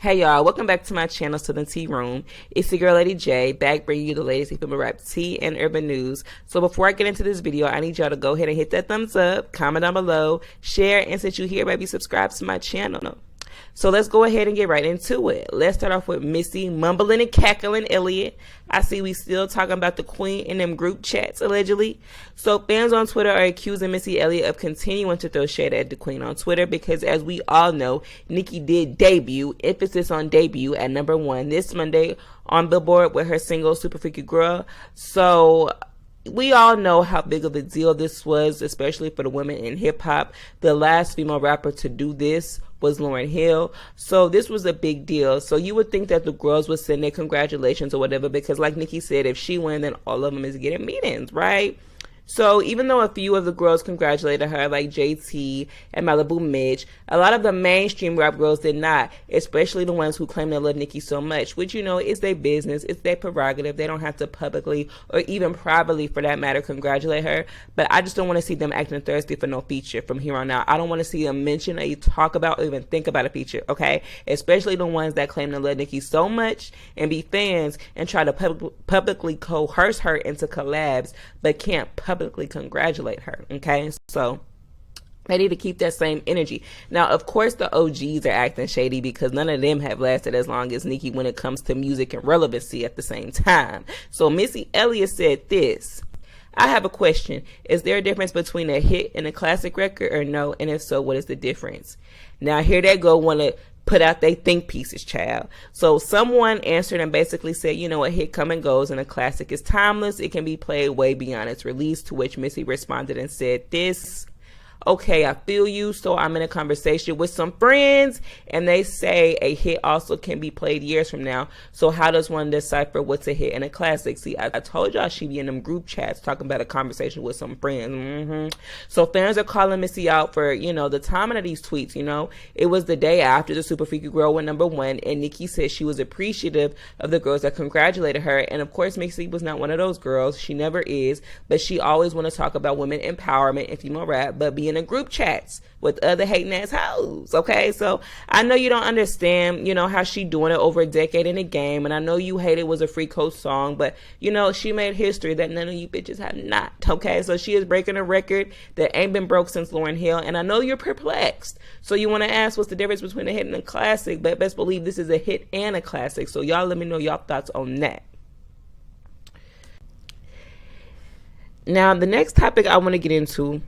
Hey y'all, welcome back to my channel, to the Tea Room. It's your girl Lady J, back bringing you the latest female rap tea and urban news. So before I get into this video, I need y'all to go ahead and hit that thumbs up, comment down below, share, and since you're here, baby, subscribe to my channel. So let's go ahead and get right into it. Let's start off with Missy mumbling and cackling Elliot. I see we still talking about the queen in them group chats, allegedly. So fans on Twitter are accusing Missy Elliot of continuing to throw shade at the queen on Twitter because, as we all know, Nicki did debut, emphasis on debut, at #1 this Monday on Billboard with her single Super Freaky Girl. So we all know how big of a deal this was, especially for the women in hip-hop. The last female rapper to do this was Lauryn Hill. So this was a big deal. So you would think that the girls would send their congratulations or whatever, because like Nicki said, if she wins, then all of them is getting meetings, right? So even though a few of the girls congratulated her, like JT and Malibu Mitch, a lot of the mainstream rap girls did not, especially the ones who claim they love Nicki so much, which, you know, is their business, it's their prerogative. They don't have to publicly or even privately, for that matter, congratulate her. But I just don't want to see them acting thirsty for no feature from here on out. I don't want to see them mention or talk about or even think about a feature, okay? Especially the ones that claim to love Nicki so much and be fans and try to publicly coerce her into collabs, but can't publicly congratulate her, okay? So they need to keep that same energy. Now, of course, the OGs are acting shady because none of them have lasted as long as Nicki when it comes to music and relevancy at the same time. So MissyElliot said this: I have a question. Is there a difference between a hit and a classic record, or no? And if so, what is the difference? Now, here they go, want to put out they think pieces, child. So someone answered and basically said, you know, a hit come and goes and a classic is timeless. It can be played way beyond its release, to which Missy responded and said this: okay, I feel you. So I'm in a conversation with some friends and they say a hit also can be played years from now. So how does one decipher what's a hit and a classic? See, I told y'all she be in them group chats talking about a conversation with some friends. So fans are calling Missy out for, you know, the timing of these tweets. You know, it was the day after the Super Freaky Girl went #1, and Nicki said she was appreciative of the girls that congratulated her. And of course, Missy was not one of those girls. She never is, but she always want to talk about women empowerment and female rap, but being in group chats with other hating ass hoes, okay? So I know you don't understand, you know, how she doing it over a decade in the game, and I know you hate it was a Free Coast song, but you know, she made history that none of you bitches have not, okay? So she is breaking a record that ain't been broke since Lauryn Hill, and I know you're perplexed. So you want to ask what's the difference between a hit and a classic, but best believe this is a hit and a classic. So y'all let me know y'all thoughts on that. Now, the next topic I want to get into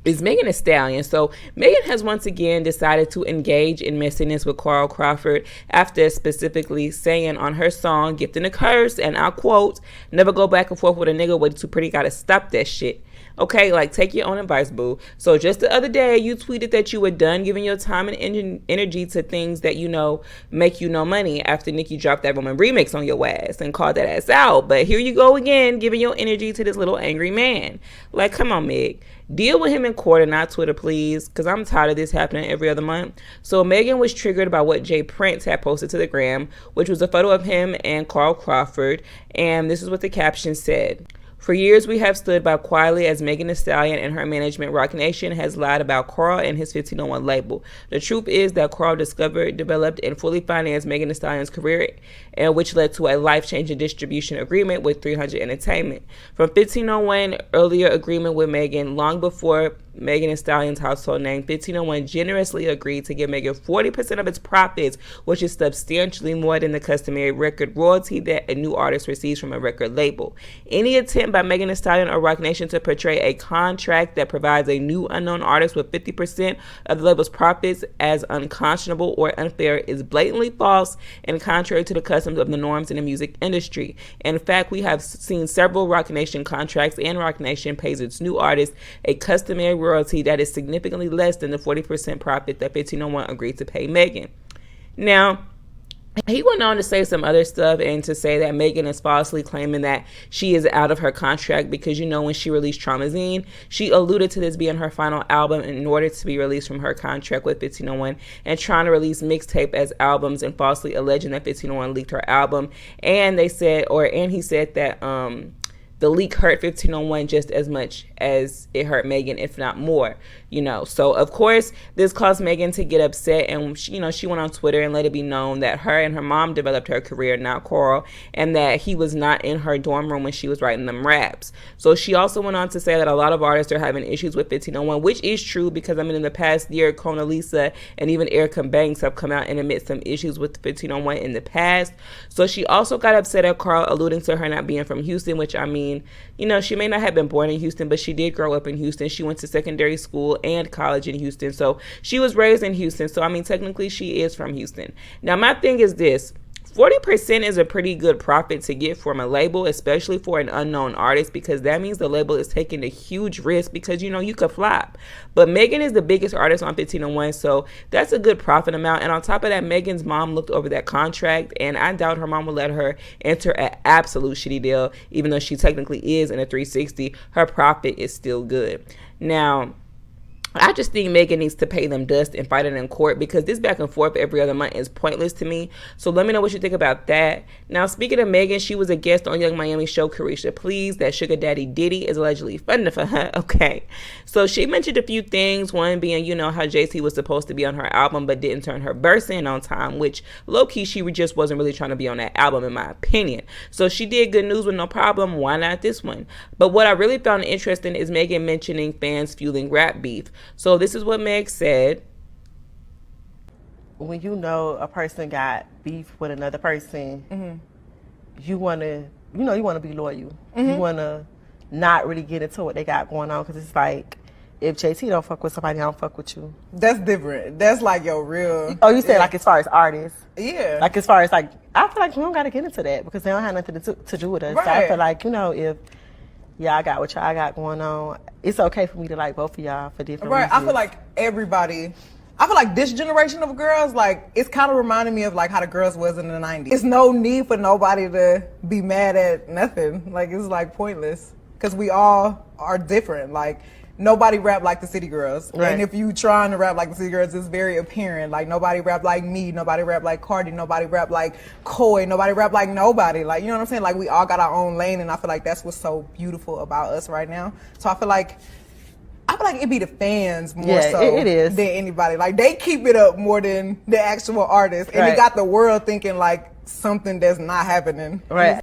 is Megan Thee Stallion. So Megan has once again decided to engage in messiness with Carl Crawford after specifically saying on her song Gifting a Curse, and I'll quote, "Never go back and forth with a nigga way too pretty, gotta stop that shit." Okay, like, take your own advice, boo. So just the other day, you tweeted that you were done giving your time and energy to things that, you know, make you no money after Nicki dropped that Roman remix on your ass and called that ass out. But here you go again, giving your energy to this little angry man. Like, come on, Meg. Deal with him in court and not Twitter, please, because I'm tired of this happening every other month. So Megan was triggered by what Jay Prince had posted to the gram, which was a photo of him and Carl Crawford, and this is what the caption said: "For years, we have stood by quietly as Megan Thee Stallion and her management, Roc Nation, has lied about Carl and his 1501 label. The truth is that Carl discovered, developed, and fully financed Megan Thee Stallion's career, and which led to a life-changing distribution agreement with 300 Entertainment. From 1501, earlier agreement with Megan, long before Megan Thee Stallion's household name, 1501 generously agreed to give Megan 40% of its profits, which is substantially more than the customary record royalty that a new artist receives from a record label. Any attempt by Megan Thee Stallion or Roc Nation to portray a contract that provides a new unknown artist with 50% of the label's profits as unconscionable or unfair is blatantly false and contrary to the customs of the norms in the music industry. In fact, we have seen several Roc Nation contracts, and Roc Nation pays its new artists a customary royalty that is significantly less than the 40% profit that 1501 agreed to pay Megan." Now, he went on to say some other stuff and to say that Megan is falsely claiming that she is out of her contract because, you know, when she released Traumazine, she alluded to this being her final album in order to be released from her contract with 1501, and trying to release mixtape as albums and falsely alleging that 1501 leaked her album. And they said, and he said that the leak hurt 1501 just as much as it hurt Megan, if not more, you know. So of course this caused Megan to get upset, and she, you know, she went on Twitter and let it be known that her and her mom developed her career, not Coral, and that he was not in her dorm room when she was writing them raps. So she also went on to say that a lot of artists are having issues with 1501, which is true, because I mean in the past year, Conalisa and even Erica Banks have come out and admit some issues with 1501 in the past. So she also got upset at Carl, alluding to her not being from Houston, which I mean, you know, she may not have been born in Houston, but she did grow up in Houston. She went to secondary school and college in Houston. So she was raised in Houston. So I mean, technically she is from Houston. Now my thing is this: 40% is a pretty good profit to get from a label, especially for an unknown artist, because that means the label is taking a huge risk, because, you know, you could flop. But Megan is the biggest artist on 1501, so that's a good profit amount. And on top of that, Megan's mom looked over that contract, and I doubt her mom will let her enter an absolute shitty deal. Even though she technically is in a 360, her profit is still good. Now, I just think Megan needs to pay them dust and fight it in court, because this back and forth every other month is pointless to me. So let me know what you think about that. Now, speaking of Megan, she was a guest on Young Miami's show Carisha Please, that Sugar Daddy Diddy is allegedly funding for her. Okay. So she mentioned a few things, one being, you know, how JC was supposed to be on her album but didn't turn her verse in on time, which low-key she just wasn't really trying to be on that album in my opinion. So she did Good News with no problem. Why not this one? But what I really found interesting is Megan mentioning fans fueling rap beef. So this is what Meg said. When you know a person got beef with another person, you want to, you know, you want to be loyal. You want to not really get into what they got going on, because it's like, if JT don't fuck with somebody, I don't fuck with you. That's different. That's like your real... Oh, you said like as far as artists? Yeah. Like as far as like, I feel like we don't got to get into that, because they don't have nothing to do with us. Right. So I feel like, you know, if y'all got what y'all got going on, it's okay for me to like both of y'all for different reasons. I feel like everybody... I feel like this generation of girls, like, it's kind of reminding me of like how the girls was in the 90s. It's no need for nobody to be mad at nothing. Like, it's like pointless, because we all are different. Like, nobody rap like the City Girls. Right. And if you trying to rap like the City Girls, it's very apparent. Like, nobody rap like me, nobody rap like Cardi, nobody rap like Koi, nobody rap like nobody. Like, you know what I'm saying? Like, we all got our own lane, and I feel like that's what's so beautiful about us right now. So I feel like it'd be the fans more so it is. than anybody. Like, they keep it up more than the actual artists. And it got the world thinking like something that's not happening. Right.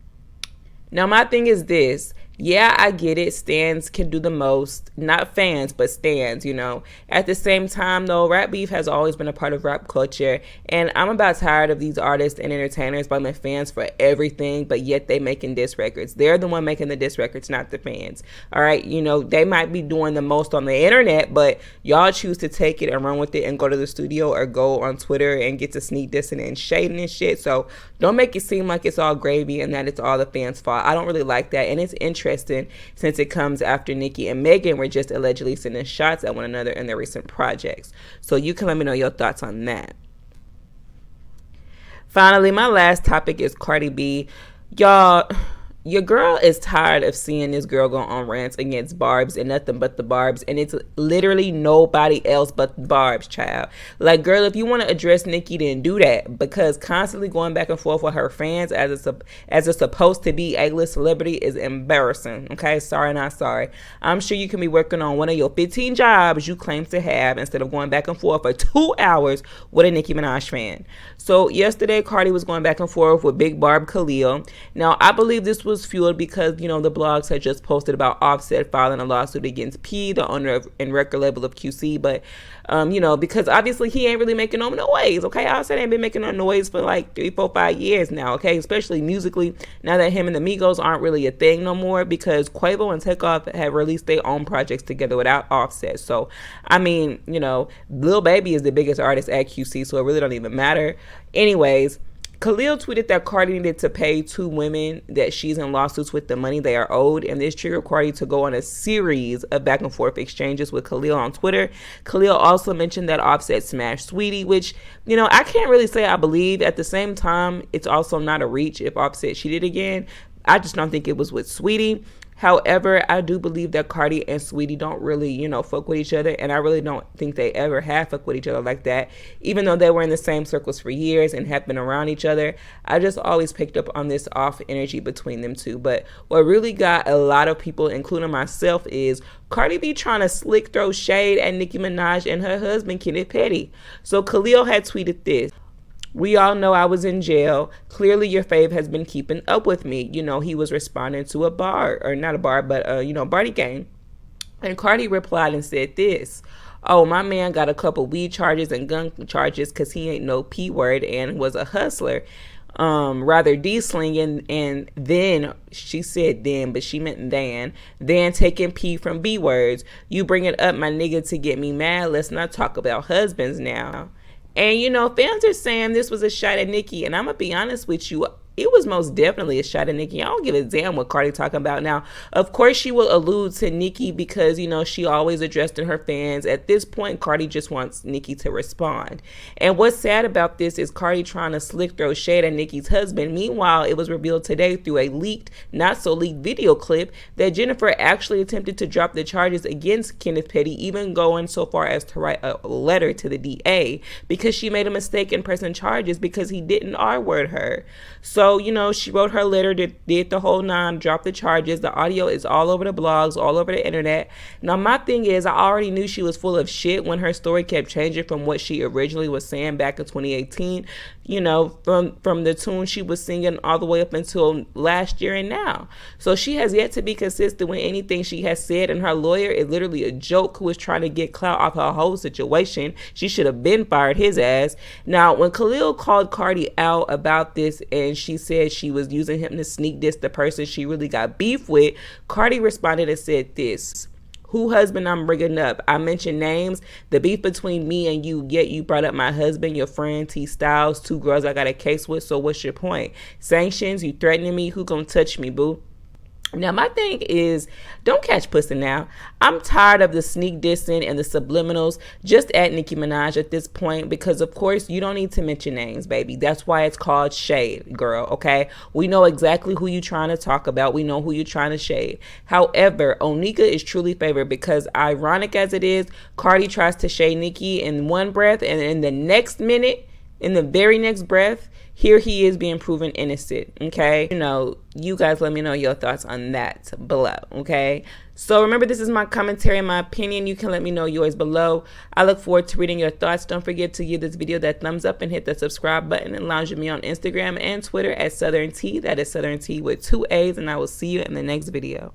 Now, my thing is this. Yeah, I get it. Stans can do the most. Not fans, but stans, you know. At the same time, though, rap beef has always been a part of rap culture. And I'm about tired of these artists and entertainers blaming fans for everything, but yet they making diss records. They're the one making the diss records, not the fans. All right? You know, they might be doing the most on the internet, but y'all choose to take it and run with it and go to the studio or go on Twitter and get to sneak dissing and shading and shit. So don't make it seem like it's all gravy and that it's all the fans' fault. I don't really like that. And it's interesting since it comes after Nicki and Megan were just allegedly sending shots at one another in their recent projects. So you can let me know your thoughts on that. Finally, my last topic is Cardi B. Y'all, your girl is tired of seeing this girl go on rants against Barbs and nothing but the Barbs, and it's literally nobody else but the Barbs, child. Like, girl, if you want to address Nicki, then do that, because constantly going back and forth with her fans as a supposed to be A-list celebrity is embarrassing. Okay, sorry, not sorry. I'm sure you can be working on one of your 15 jobs you claim to have instead of going back and forth for 2 hours with a Nicki Minaj fan. So yesterday, Cardi was going back and forth with Big Barb Khalil. Now, I believe this was fueled because, you know, the blogs had just posted about Offset filing a lawsuit against P, the owner and record label of QC, but you know, because obviously he ain't really making no noise. Okay, Offset ain't been making no noise for like 3, 4, 5 years now. Okay, especially musically, now that him and the Migos aren't really a thing no more, because Quavo and Takeoff have released their own projects together without Offset. So I mean, you know, Lil Baby is the biggest artist at QC, so it really don't even matter. Anyways, Khalil tweeted that Cardi needed to pay 2 women that she's in lawsuits with the money they are owed, and this triggered Cardi to go on a series of back and forth exchanges with Khalil on Twitter. Khalil also mentioned that Offset smashed Sweetie, which, you know, I can't really say I believe. At the same time, it's also not a reach if Offset cheated again. I just don't think it was with Sweetie. However, I do believe that Cardi and Sweetie don't really, you know, fuck with each other. And I really don't think they ever have fucked with each other like that. Even though they were in the same circles for years and have been around each other, I just always picked up on this off energy between them two. But what really got a lot of people, including myself, is Cardi B trying to slick throw shade at Nicki Minaj and her husband, Kenneth Petty. So Khalil had tweeted this. We all know I was in jail. Clearly your fave has been keeping up with me. You know, he was responding to a bar, or not a bar, but, you know, Barty gang. And Cardi replied and said this. Oh, my man got a couple weed charges and gun charges because he ain't no P word and was a hustler. Rather D-slinging, and then, she said then, but she meant then taking P from B words. You bring it up, my nigga, to get me mad. Let's not talk about husbands now. And, you know, fans are saying this was a shot at Nicki. And I'm going to be honest with you. It was most definitely a shot at Nicki. I don't give a damn what Cardi talking about now. Of course, she will allude to Nicki because, you know, she always addressed to her fans. At this point, Cardi just wants Nicki to respond. And what's sad about this is Cardi trying to slick throw shade at Nicki's husband. Meanwhile, it was revealed today through a leaked, not so leaked video clip that Jennifer actually attempted to drop the charges against Kenneth Petty, even going so far as to write a letter to the DA because she made a mistake in pressing charges because he didn't R-word her. So, you know, she wrote her letter, did the whole nine, dropped the charges. The audio is all over the blogs, all over the internet. Now, my thing is, I already knew she was full of shit when her story kept changing from what she originally was saying back in 2018. You know, from the tune she was singing all the way up until last year and now. So she has yet to be consistent with anything she has said, and her lawyer is literally a joke who is trying to get clout off her whole situation. She should have been fired his ass. Now, when Khalil called Cardi out about this and she said she was using him to sneak diss the person she really got beef with, Cardi responded and said this. Who husband I'm bringing up? I mentioned names. The beef between me and you, yet you brought up my husband, your friend T Styles, two girls I got a case with, so what's your point? Sanctions, you threatening me, who gonna touch me, boo? Now, my thing is, don't catch pussy now. I'm tired of the sneak dissing and the subliminals just at Nicki Minaj at this point because, of course, you don't need to mention names, baby. That's why it's called shade, girl, okay? We know exactly who you're trying to talk about. We know who you're trying to shade. However, Onika is truly favored because, ironic as it is, Cardi tries to shade Nicki in one breath, and in the next minute, in the very next breath, here he is being proven innocent, okay? You know, you guys let me know your thoughts on that below, okay? So remember, this is my commentary and my opinion. You can let me know yours below. I look forward to reading your thoughts. Don't forget to give this video that thumbs up and hit the subscribe button and lounge with me on Instagram and Twitter at Southern T. That is Southern T with 2 A's, and I will see you in the next video.